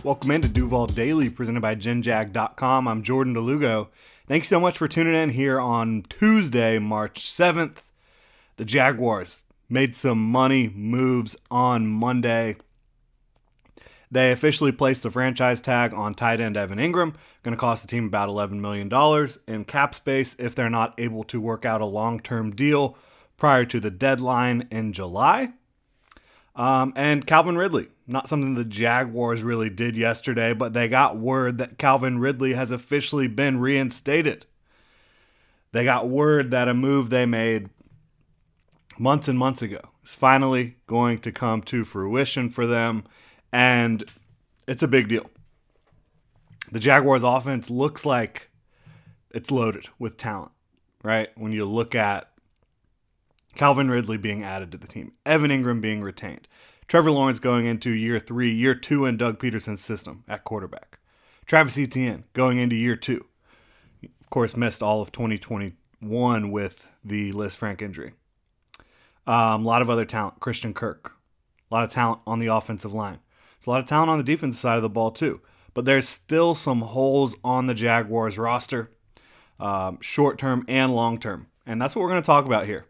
Welcome into Duval Daily, presented by GenJag.com. I'm Jordan Lugo. Thanks so much for tuning in here on Tuesday, March 7th. The Jaguars made some money moves on Monday. They officially placed the franchise tag on tight end Evan Ingram. Going to cost the team about $11 million in cap space if they're not able to work out a long-term deal prior to the deadline in July. And Calvin Ridley, not something the Jaguars really did yesterday, but they got word that Calvin Ridley has officially been reinstated. They got word that a move they made months and months ago is finally going to come to fruition for them, and it's a big deal. The Jaguars offense looks like it's loaded with talent, right? When you look at Calvin Ridley being added to the team, Evan Ingram being retained, Trevor Lawrence going into year 2 in Doug Peterson's system at quarterback, Travis Etienne going into year 2. Of course, missed all of 2021 with the Liz Frank injury. A lot of other talent, Christian Kirk, a lot of talent on the offensive line. There's a lot of talent on the defensive side of the ball too, but there's still some holes on the Jaguars roster, short-term and long-term, and that's what we're going to talk about here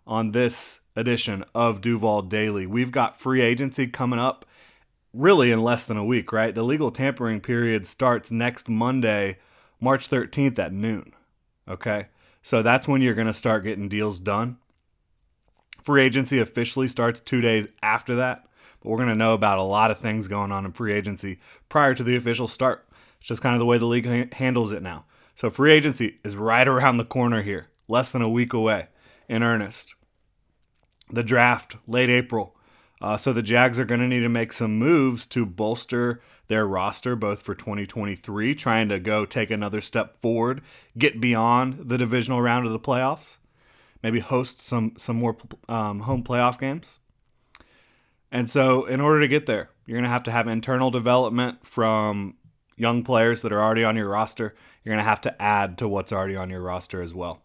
on this edition of Duval Daily. We've got free agency coming up really in less than a week, right? The legal tampering period starts next Monday, March 13th at noon, okay? So that's when you're going to start getting deals done. Free agency officially starts 2 days after that, but we're going to know about a lot of things going on in free agency prior to the official start. It's just kind of the way the league handles it now. So free agency is right around the corner here, less than a week away in earnest. The draft, late April. So the Jags are going to need to make some moves to bolster their roster, both for 2023, trying to go take another step forward, get beyond the divisional round of the playoffs, maybe host some more home playoff games. And so in order to get there, you're going to have internal development from young players that are already on your roster. You're going to have to add to what's already on your roster as well.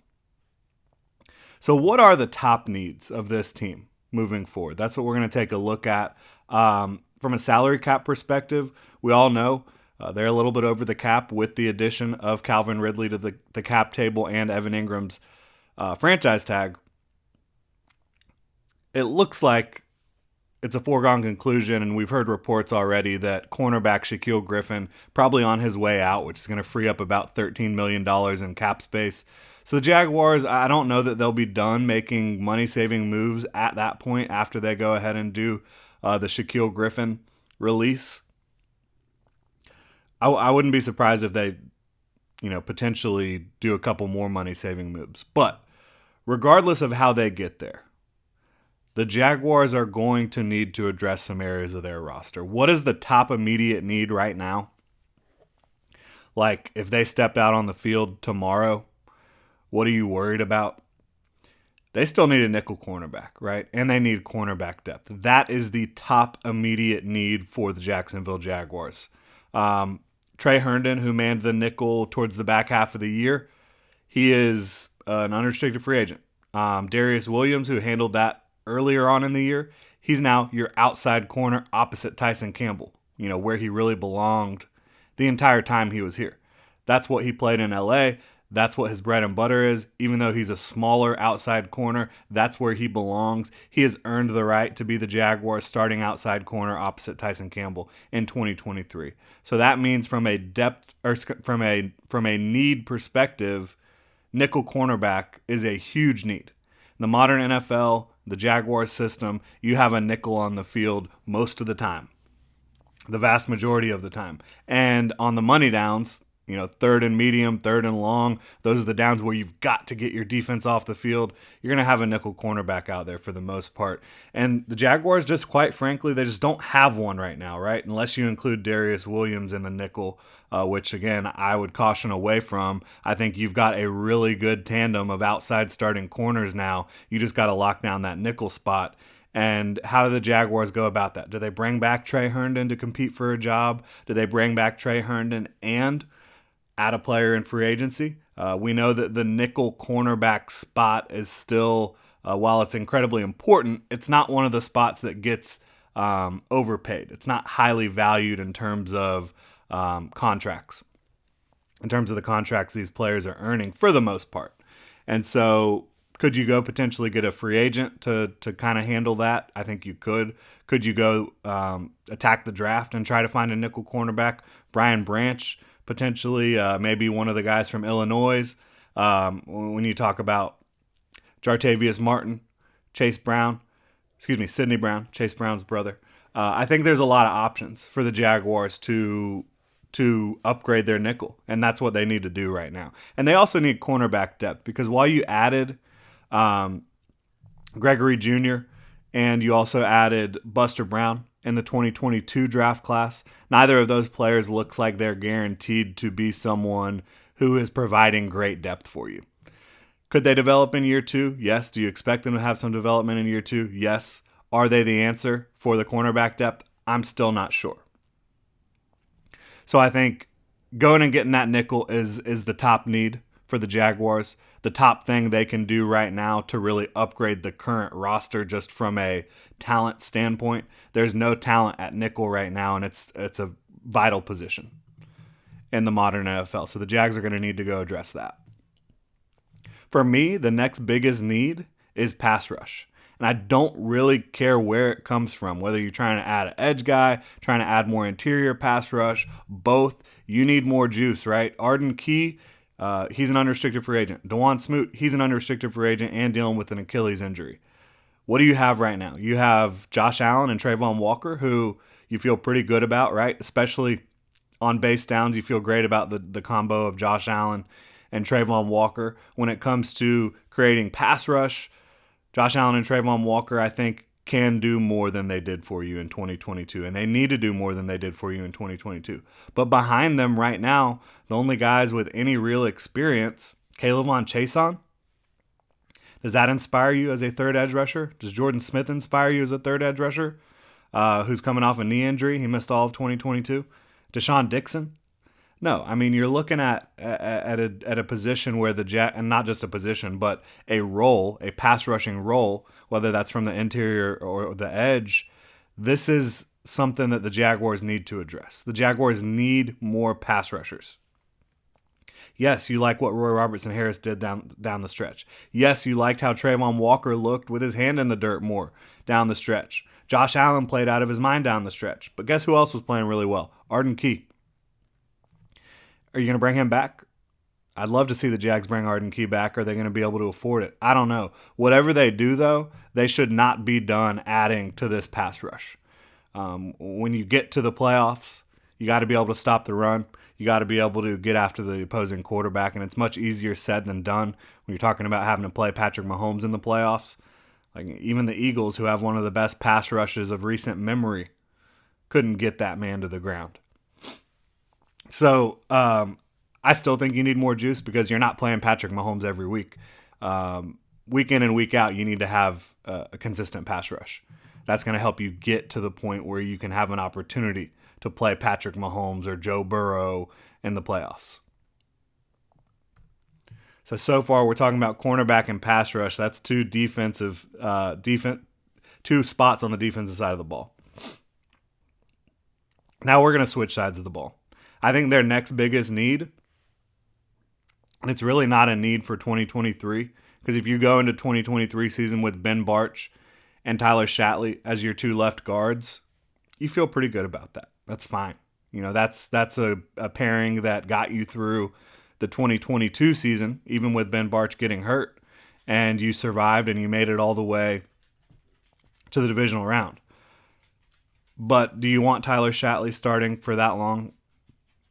So what are the top needs of this team moving forward? That's what we're going to take a look at. From a salary cap perspective, we all know they're a little bit over the cap with the addition of Calvin Ridley to the cap table and Evan Ingram's franchise tag. It looks like it's a foregone conclusion, and we've heard reports already that cornerback Shaquille Griffin probably on his way out, which is going to free up about $13 million in cap space. So the Jaguars, I don't know that they'll be done making money-saving moves at that point after they go ahead and do the Shaquille Griffin release. I wouldn't be surprised if they, potentially do a couple more money-saving moves. But regardless of how they get there, the Jaguars are going to need to address some areas of their roster. What is the top immediate need right now? Like, if they stepped out on the field tomorrow, what are you worried about? They still need a nickel cornerback, right? And they need cornerback depth. That is the top immediate need for the Jacksonville Jaguars. Trey Herndon, who manned the nickel towards the back half of the year, he is an unrestricted free agent. Darius Williams, who handled that earlier on in the year, he's now your outside corner opposite Tyson Campbell, where he really belonged the entire time he was here. That's what he played in LA. That's what his bread and butter is. Even though he's a smaller outside corner, that's where he belongs. He has earned the right to be the Jaguars' starting outside corner opposite Tyson Campbell in 2023. So that means from a depth or from a need perspective, nickel cornerback is a huge need. In the modern NFL, the Jaguars system, you have a nickel on the field most of the time, the vast majority of the time. And on the money downs, third and medium, third and long, those are the downs where you've got to get your defense off the field. You're going to have a nickel cornerback out there for the most part. And the Jaguars, just quite frankly, they just don't have one right now, right? Unless you include Darius Williams in the nickel, which, again, I would caution away from. I think you've got a really good tandem of outside starting corners now. You just got to lock down that nickel spot. And how do the Jaguars go about that? Do they bring back Trey Herndon to compete for a job? Do they bring back Trey Herndon and add a player in free agency? We know that the nickel cornerback spot is still, while it's incredibly important, it's not one of the spots that gets overpaid. It's not highly valued in terms of contracts, in terms of the contracts these players are earning for the most part. And so could you go potentially get a free agent to kind of handle that? I think you could. Could you go attack the draft and try to find a nickel cornerback? Brian Branch, potentially, maybe one of the guys from Illinois. When you talk about Jartavius Martin, Sidney Brown, Chase Brown's brother. I think there's a lot of options for the Jaguars to upgrade their nickel, and that's what they need to do right now. And they also need cornerback depth, because while you added Gregory Jr. and you also added Buster Brown in the 2022 draft class, neither of those players looks like they're guaranteed to be someone who is providing great depth for you. Could they develop in year 2? Yes. Do you expect them to have some development in year 2? Yes. Are they the answer for the cornerback depth? I'm still not sure. So I think going and getting that nickel is the top need for the Jaguars. The top thing they can do right now to really upgrade the current roster just from a talent standpoint. There's no talent at nickel right now, and it's a vital position in the modern NFL. So the Jags are going to need to go address that. For me, the next biggest need is pass rush. And I don't really care where it comes from, whether you're trying to add an edge guy, trying to add more interior pass rush, both. You need more juice, right? Arden Key, he's an unrestricted free agent. Dewan Smoot, he's an unrestricted free agent and dealing with an Achilles injury. What do you have right now? You have Josh Allen and Trayvon Walker, who you feel pretty good about, right? Especially on base downs, you feel great about the combo of Josh Allen and Trayvon Walker. When it comes to creating pass rush, Josh Allen and Trayvon Walker, I think, can do more than they did for you in 2022, and they need to do more than they did for you in 2022. But behind them right now, the only guys with any real experience, Kayvon Chason. Does that inspire you as a third edge rusher? Does Jordan Smith inspire you as a third edge rusher who's coming off a knee injury? He missed all of 2022. Deshaun Dixon? No, I mean, you're looking at a position where and not just a position, but a role, a pass rushing role, whether that's from the interior or the edge. This is something that the Jaguars need to address. The Jaguars need more pass rushers. Yes, you like what Roy Robertson Harris did down the stretch. Yes, you liked how Trayvon Walker looked with his hand in the dirt more down the stretch. Josh Allen played out of his mind down the stretch. But guess who else was playing really well? Arden Key. Are you going to bring him back? I'd love to see the Jags bring Arden Key back. Are they going to be able to afford it? I don't know. Whatever they do, though, they should not be done adding to this pass rush. When you get to the playoffs, you got to be able to stop the run. You got to be able to get after the opposing quarterback, and it's much easier said than done when you're talking about having to play Patrick Mahomes in the playoffs. Like, even the Eagles, who have one of the best pass rushes of recent memory, couldn't get that man to the ground. So I still think you need more juice because you're not playing Patrick Mahomes every week. Week in and week out, you need to have a consistent pass rush. That's going to help you get to the point where you can have an opportunity to play Patrick Mahomes or Joe Burrow in the playoffs. So far we're talking about cornerback and pass rush. That's two spots on the defensive side of the ball. Now we're going to switch sides of the ball. I think their next biggest need, and it's really not a need for 2023, because if you go into 2023 season with Ben Bartch and Tyler Shatley as your two left guards, you feel pretty good about that. That's fine. You know, that's a pairing that got you through the 2022 season, even with Ben Bartch getting hurt, and you survived and you made it all the way to the divisional round. But do you want Tyler Shatley starting for that long?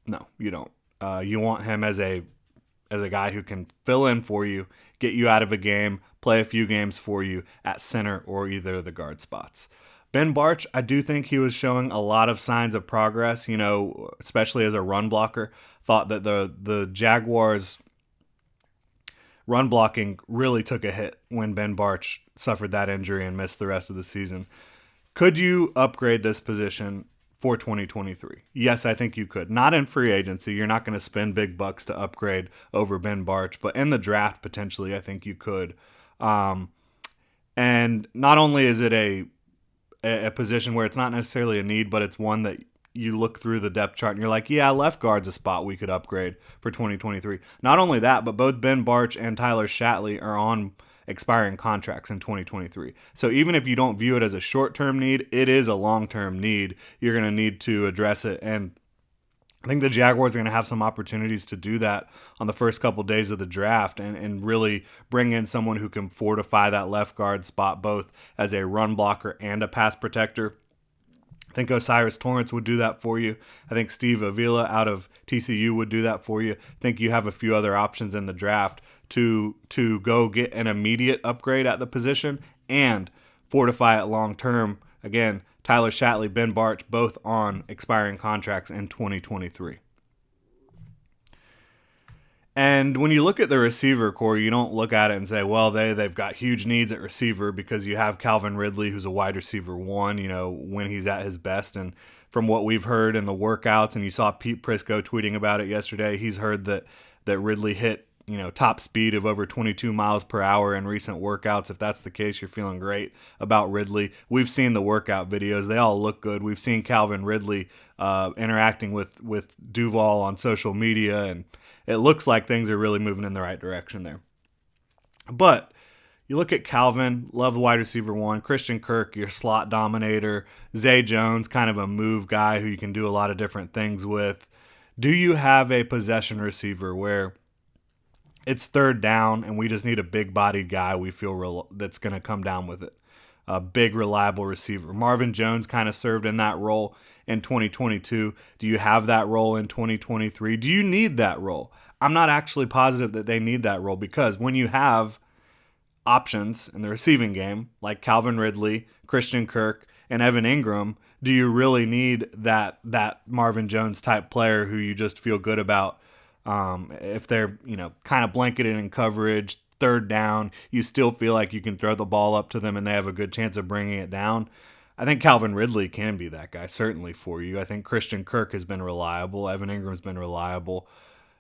No, you don't. You want him as a guy who can fill in for you, get you out of a game, play a few games for you at center or either of the guard spots. Ben Bartch, I do think he was showing a lot of signs of progress, you know, especially as a run blocker. Thought that the Jaguars' run blocking really took a hit when Ben Bartch suffered that injury and missed the rest of the season. Could you upgrade this position for 2023? Yes, I think you could. Not in free agency. You're not going to spend big bucks to upgrade over Ben Bartch, but in the draft, potentially, I think you could. And not only is it a a position where it's not necessarily a need, but it's one that you look through the depth chart and you're like, yeah, left guard's a spot we could upgrade for 2023. Not only that, but both Ben Barch and Tyler Shatley are on expiring contracts in 2023. So even if you don't view it as a short-term need, it is a long-term need. You're going to need to address it. And I think the Jaguars are going to have some opportunities to do that on the first couple days of the draft and really bring in someone who can fortify that left guard spot both as a run blocker and a pass protector. I think Osiris Torrance would do that for you. I think Steve Avila out of TCU would do that for you. I think you have a few other options in the draft to go get an immediate upgrade at the position and fortify it long term. Again, Tyler Shatley, Ben Barch, both on expiring contracts in 2023. And when you look at the receiver core, you don't look at it and say, well, they've got huge needs at receiver because you have Calvin Ridley, who's a wide receiver one, when he's at his best. And from what we've heard in the workouts, and you saw Pete Prisco tweeting about it yesterday, he's heard that Ridley hit top speed of over 22 miles per hour in recent workouts. If that's the case, you're feeling great about Ridley. We've seen the workout videos. They all look good. We've seen Calvin Ridley interacting with Duval on social media, and it looks like things are really moving in the right direction there. But you look at Calvin, love the wide receiver one. Christian Kirk, your slot dominator. Zay Jones, kind of a move guy who you can do a lot of different things with. Do you have a possession receiver where it's third down and we just need a big-bodied guy we feel that's going to come down with it? A big, reliable receiver. Marvin Jones kind of served in that role in 2022. Do you have that role in 2023? Do you need that role? I'm not actually positive that they need that role because when you have options in the receiving game like Calvin Ridley, Christian Kirk, and Evan Ingram, do you really need that Marvin Jones type player who you just feel good about? If they're kind of blanketed in coverage, third down, you still feel like you can throw the ball up to them and they have a good chance of bringing it down. I think Calvin Ridley can be that guy, certainly for you. I think Christian Kirk has been reliable. Evan Ingram's been reliable.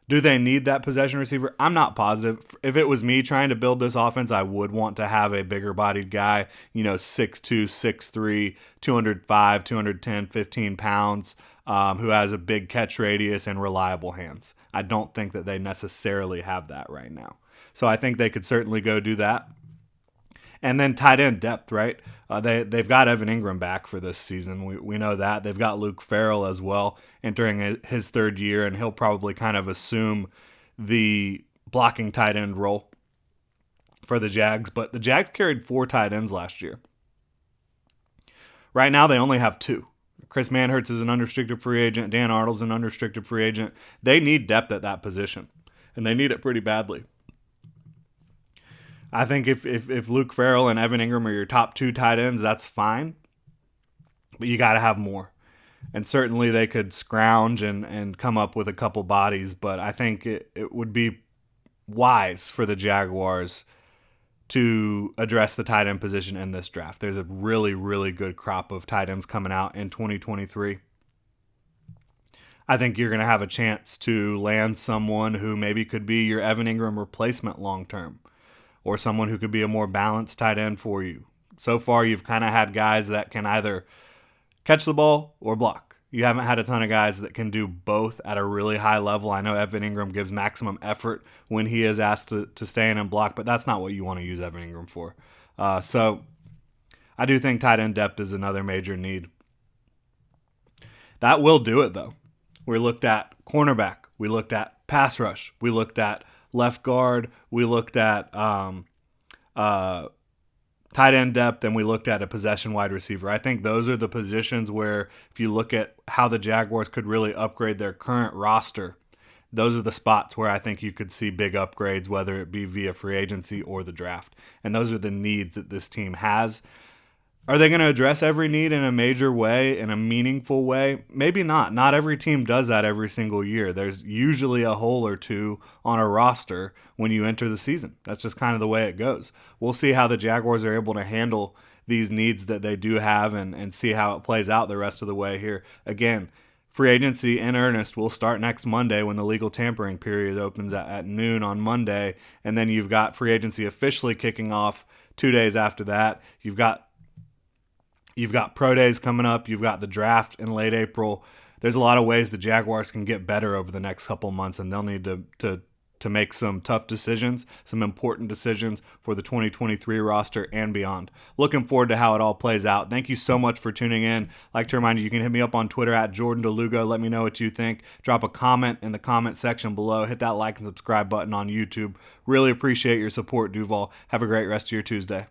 Do they need that possession receiver? I'm not positive. If it was me trying to build this offense, I would want to have a bigger-bodied guy, 6'2", 6'3", 205, 210, 15 pounds, who has a big catch radius and reliable hands. I don't think that they necessarily have that right now. So I think they could certainly go do that. And then tight end depth, right? They've got Evan Ingram back for this season. We know that. They've got Luke Farrell as well entering his third year, and he'll probably kind of assume the blocking tight end role for the Jags. But the Jags carried 4 tight ends last year. Right now they only have 2. Chris Manhertz is an unrestricted free agent. Dan Arnold's an unrestricted free agent. They need depth at that position, and they need it pretty badly. I think if Luke Farrell and Evan Ingram are your top 2 tight ends, that's fine. But you got to have more. And certainly they could scrounge and come up with a couple bodies, but I think it would be wise for the Jaguars to address the tight end position in this draft. There's a really, really good crop of tight ends coming out in 2023. I think you're going to have a chance to land someone who maybe could be your Evan Ingram replacement long term, or someone who could be a more balanced tight end for you. So far, you've kind of had guys that can either catch the ball or block. You haven't had a ton of guys that can do both at a really high level. I know Evan Ingram gives maximum effort when he is asked to stay in and block, but that's not what you want to use Evan Ingram for. So I do think tight end depth is another major need. That will do it, though. We looked at cornerback. We looked at pass rush. We looked at left guard. We looked at tight end depth, and we looked at a possession wide receiver. I think those are the positions where if you look at how the Jaguars could really upgrade their current roster, those are the spots where I think you could see big upgrades, whether it be via free agency or the draft. And those are the needs that this team has. Are they going to address every need in a major way, in a meaningful way? Maybe not. Not every team does that every single year. There's usually a hole or two on a roster when you enter the season. That's just kind of the way it goes. We'll see how the Jaguars are able to handle these needs that they do have and see how it plays out the rest of the way here. Again, free agency in earnest will start next Monday when the legal tampering period opens at noon on Monday. And then you've got free agency officially kicking off 2 days after that. You've got You've got pro days coming up. You've got the draft in late April. There's a lot of ways the Jaguars can get better over the next couple months, and they'll need to make some tough decisions, some important decisions for the 2023 roster and beyond. Looking forward to how it all plays out. Thank you so much for tuning in. I'd like to remind you can hit me up on Twitter at Jordan DeLugo. Let me know what you think. Drop a comment in the comment section below. Hit that like and subscribe button on YouTube. Really appreciate your support, Duval. Have a great rest of your Tuesday.